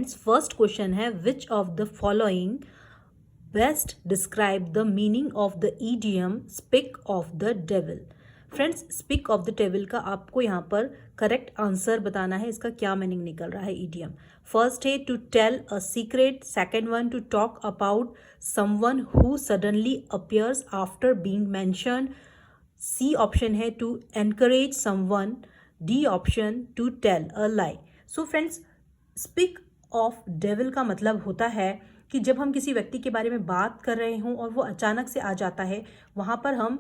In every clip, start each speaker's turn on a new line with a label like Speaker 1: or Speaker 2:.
Speaker 1: First question है which of the following best describe the meaning of the idiom speak of the devil. Friends, speak of the devil का आपको यहाँ पर correct answer बताना है, इसका क्या मीनिंग निकल रहा है ईडियम। फर्स्ट है to tell a secret, second one to talk about someone who suddenly appears after being mentioned, C option है to encourage someone, D option to tell a lie. So friends, speak of devil का मतलब होता है कि जब हम किसी व्यक्ति के बारे में बात कर रहे हों और वो अचानक से आ जाता है, वहाँ पर हम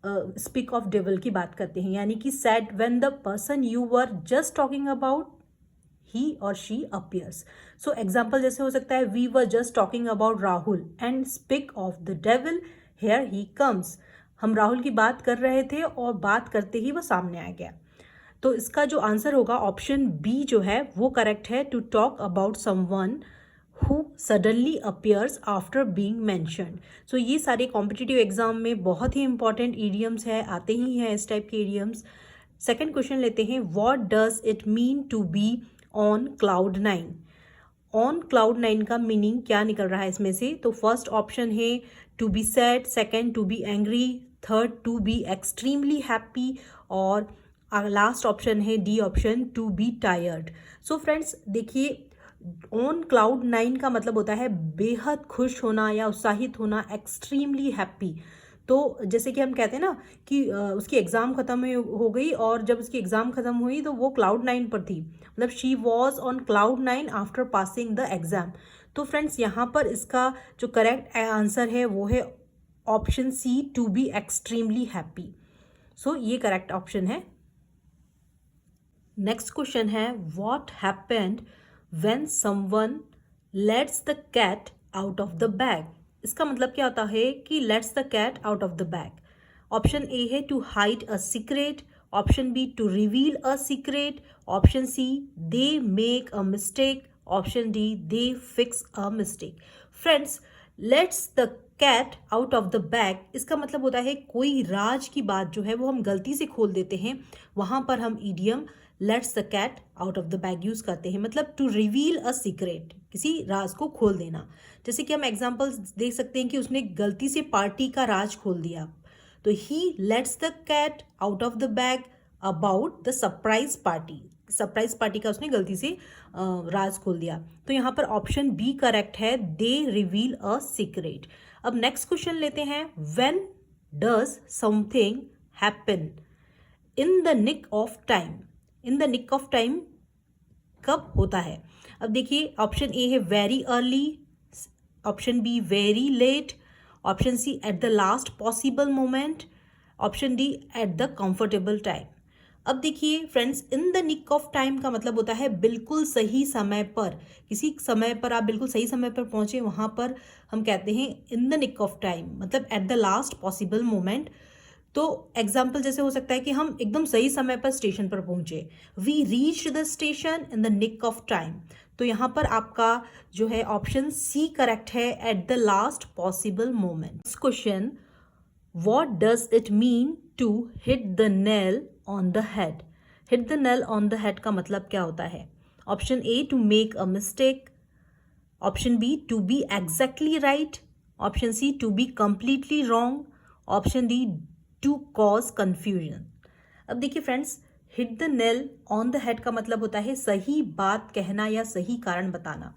Speaker 1: स्पीक ऑफ डेविल की बात करते हैं। यानी कि said when the person you were just talking about he और शी अपियर्स। सो एग्जाम्पल जैसे हो सकता है we were just talking about Rahul and speak of the devil here he comes. हम राहुल की बात कर रहे थे और बात करते ही वो सामने आ गया। तो इसका जो आंसर होगा ऑप्शन बी जो है वो करेक्ट है, to talk about someone who suddenly appears after being mentioned. So ये सारे कॉम्पिटिटिव एग्जाम में बहुत ही इंपॉर्टेंट ईडियम्स है, आते ही हैं इस टाइप के ईडियम्स। सेकेंड क्वेश्चन लेते हैं, what does it mean to be on cloud nine. On cloud nine का मीनिंग क्या निकल रहा है इसमें से? तो फर्स्ट ऑप्शन है to be sad, second to be angry, third to be extremely happy और लास्ट ऑप्शन है D option to be tired. So friends देखिए, ऑन क्लाउड नाइन का मतलब होता है बेहद खुश होना या उत्साहित होना, एक्सट्रीमली हैप्पी। तो जैसे कि हम कहते हैं ना कि उसकी एग्ज़ाम ख़त्म हो गई और जब उसकी एग्ज़ाम ख़त्म हुई तो वो क्लाउड नाइन पर थी, मतलब she was on cloud nine after passing the exam. तो फ्रेंड्स यहाँ पर इसका जो करेक्ट आंसर है वो है option C, to be extremely happy. So ये करेक्ट ऑप्शन है। नेक्स्ट क्वेश्चन है, what happened when someone lets the cat out of the bag. इसका मतलब क्या होता है कि lets the cat out of the bag. Option A है to hide a secret, option B to reveal a secret, option C they make a mistake, option D they fix a mistake. Friends, let's the cat out of the bag इसका मतलब होता है कोई राज की बात जो है वो हम गलती से खोल देते हैं, वहाँ पर हम idiom let's the cat out of the bag use करते हैं। मतलब टू रिवील अ सीक्रेट, किसी राज को खोल देना। जैसे कि हम एग्जांपल्स देख सकते हैं कि उसने गलती से पार्टी का राज खोल दिया, तो he lets the cat out of the bag about the surprise party. Surprise party का उसने गलती से राज खोल दिया। तो यहाँ पर ऑप्शन बी करेक्ट है, दे रिवील अ सीक्रेट। अब नेक्स्ट क्वेश्चन लेते हैं, when does something happen in the nick of time. In the nick of time कब होता है? अब देखिए, ऑप्शन ए है very early, option B very late, option C at the last possible moment, option D at the comfortable time. अब देखिए friends, in the nick of time का मतलब होता है बिल्कुल सही समय पर, किसी समय पर आप बिल्कुल सही समय पर पहुंचे, वहां पर हम कहते हैं in the nick of time, मतलब at the last possible moment. तो एग्जाम्पल जैसे हो सकता है कि हम एकदम सही समय पर स्टेशन पर पहुंचे, we reach the station in the nick of time. तो यहाँ पर आपका जो है ऑप्शन सी करेक्ट है, at the last possible moment. Question, what does it mean to hit the nail on the head. Hit the nail on the head का मतलब क्या होता है? Option A to make a mistake, option B to be exactly right, option C to be completely wrong, option D to cause confusion. अब देखिए friends, hit the nail on the head का मतलब होता है सही बात कहना या सही कारण बताना।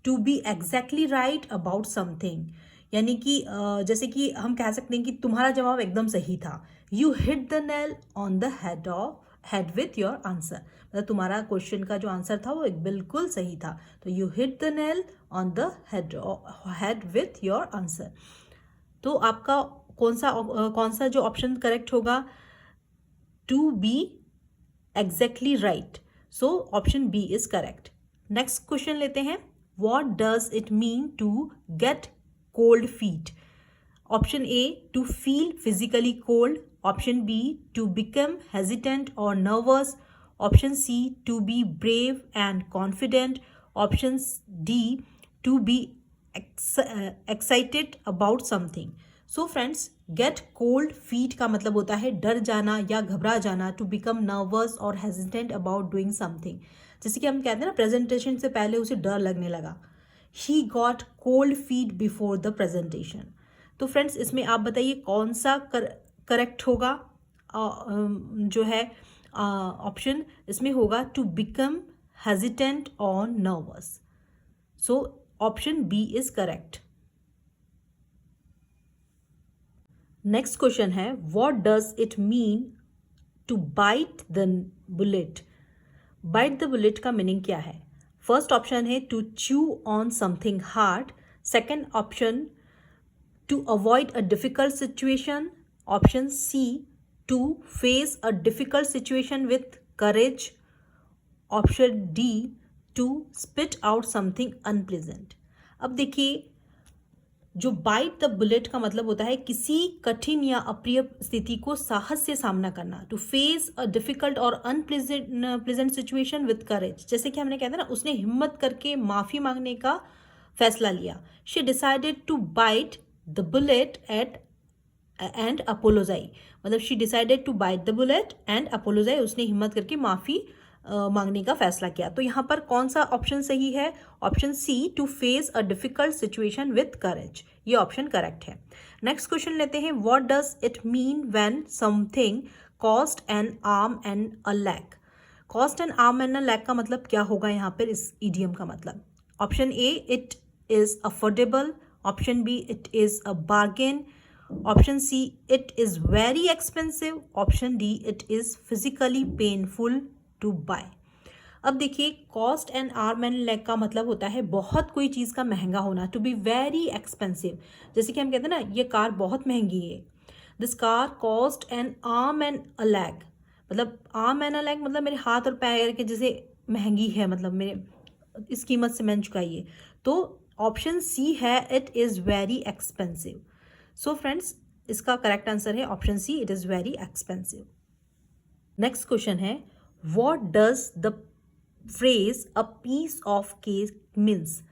Speaker 1: To be exactly right about something, यानी कि जैसे कि हम कह सकते हैं कि तुम्हारा जवाब एकदम सही था, you hit the nail on the head with your answer. मतलब तुम्हारा क्वेश्चन का जो आंसर था वो एक बिल्कुल सही था, तो you hit the nail on the head with your answer. तो आपका कौन सा जो ऑप्शन करेक्ट होगा? To be exactly right. So option B is correct. Next question लेते हैं, what does it mean to get cold feet. Option A to feel physically cold, option B to become hesitant और nervous, option C to be brave and confident, option D to be excited about something. So friends, gate cold feet का मतलब होता है डर जाना या घबरा जाना, टू बिकम नर्वस और हेजिटेंट अबाउट डूइंग समथिंग। जैसे कि हम कहते हैं ना, प्रेजेंटेशन से पहले उसे डर लगने लगा। He got cold feet before the presentation. तो फ्रेंड्स, इसमें आप बताइए कौन सा करेक्ट होगा। जो है ऑप्शन इसमें होगा टू बिकम हेजिटेंट और nervous. So option B is correct. Next question है, what does it mean to bite the bullet. Bite the bullet का मीनिंग क्या है? फर्स्ट ऑप्शन है to chew on something hard. Second option to avoid a difficult situation. Option C to face a difficult situation with courage. Option D to spit out something unpleasant. अब देखिए, जो bite the bullet का मतलब होता है किसी कठिन या अप्रिय स्थिति को साहस से सामना करना। टू फेस अ डिफिकल्ट और अनप्लेजेंट सिचुएशन विद करेज। जैसे कि हमने कहते हैं ना, उसने हिम्मत करके माफी मांगने का फैसला लिया। She decided to bite the bullet and apologise. मतलब she decided to bite the bullet and apologise, उसने हिम्मत करके माफी मांगने का फैसला किया। तो यहाँ पर कौन सा ऑप्शन सही है? Option C, to face a difficult situation with courage, ये ऑप्शन करेक्ट है। नेक्स्ट क्वेश्चन लेते हैं, what does it mean when something cost an arm and a leg. Cost an arm and a leg का मतलब क्या होगा यहाँ पर इस इडियम का मतलब? Option A, it is affordable. Option B, it is a bargain. Option C, it is very expensive. Option D, it is physically painful to buy. अब देखिए, cost and arm and leg का मतलब होता है बहुत कोई चीज़ का महंगा होना, टू बी वेरी एक्सपेंसिव। जैसे कि हम कहते हैं ना, ये कार बहुत महंगी है। This car cost an arm and a leg. मतलब आर्म एंड अ लेग मतलब मेरे हाथ और पैर के जैसे महंगी है, मतलब मेरे इस कीमत से मैंने चुकाई है। तो ऑप्शन सी है, it is very expensive. So friends, इसका करेक्ट आंसर है option C, it is very expensive. Next question है, what does the phrase a piece of cake means.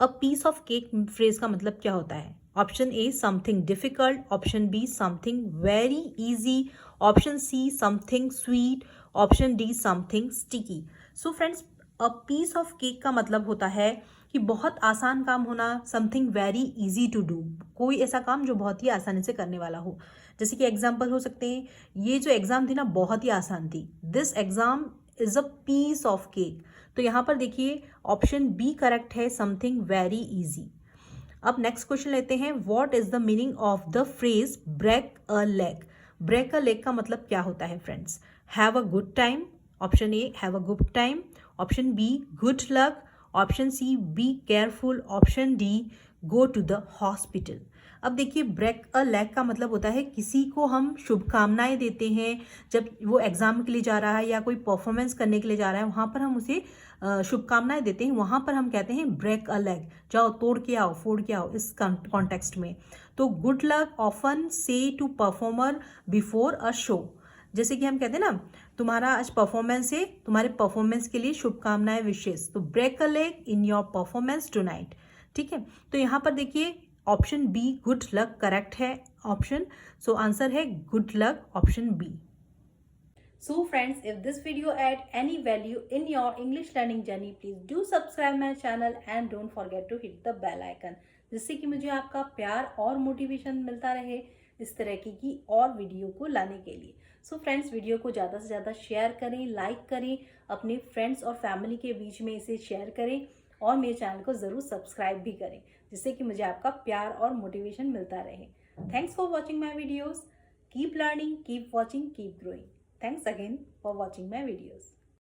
Speaker 1: A piece of cake phrase का मतलब क्या होता है? Option A, something difficult. Option B, something very easy. Option C, something sweet. Option D, something sticky. So friends, a piece of cake का मतलब होता है कि बहुत आसान काम होना, something very easy to do, कोई ऐसा काम जो बहुत ही आसानी से करने वाला हो। जैसे कि एग्जाम्पल हो सकते हैं, ये जो एग्जाम थी ना बहुत ही आसान थी। This exam is a piece of cake. तो यहाँ पर देखिए ऑप्शन बी करेक्ट है, समथिंग वेरी इजी। अब नेक्स्ट क्वेश्चन लेते हैं, what is the meaning of the phrase break a leg. Break a leg का मतलब क्या होता है friends? Have a good time. Option A, have a good time. Option B, good luck. Option C, be careful. Option D, go to the hospital. अब देखिए, break a leg का मतलब होता है किसी को हम शुभकामनाएं देते हैं। जब वो एग्जाम के लिए जा रहा है या कोई परफॉर्मेंस करने के लिए जा रहा है, वहाँ पर हम उसे शुभकामनाएं देते हैं। वहाँ पर हम कहते हैं ब्रेक अ लेग, जाओ तोड़ के आओ, फोड़ के आओ, इस कॉन्टेक्स्ट में। तो good luck often said to performer before a show. जैसे कि हम कहते हैं ना, तुम्हारा आज परफॉर्मेंस है, तुम्हारे परफॉर्मेंस के लिए शुभकामनाएं, विशेष। तो break a leg in your performance tonight. ठीक है, तो यहाँ पर देखिए option B, good luck, correct है ऑप्शन। सो आंसर है good luck, option B. So friends, if this video add any value in your English learning journey, please do subscribe my channel and don't forget to hit the bell icon, जिससे कि मुझे आपका प्यार और motivation मिलता रहे इस तरह की और वीडियो को लाने के लिए। सो फ्रेंड्स, वीडियो को ज़्यादा से ज़्यादा शेयर करें, लाइक करें, अपने फ्रेंड्स और फैमिली के बीच में इसे शेयर करें और मेरे चैनल को ज़रूर सब्सक्राइब भी करें, जिससे कि मुझे आपका प्यार और मोटिवेशन मिलता रहे। Thanks for watching my videos. Keep learning, keep watching, keep growing. Thanks again for watching my videos.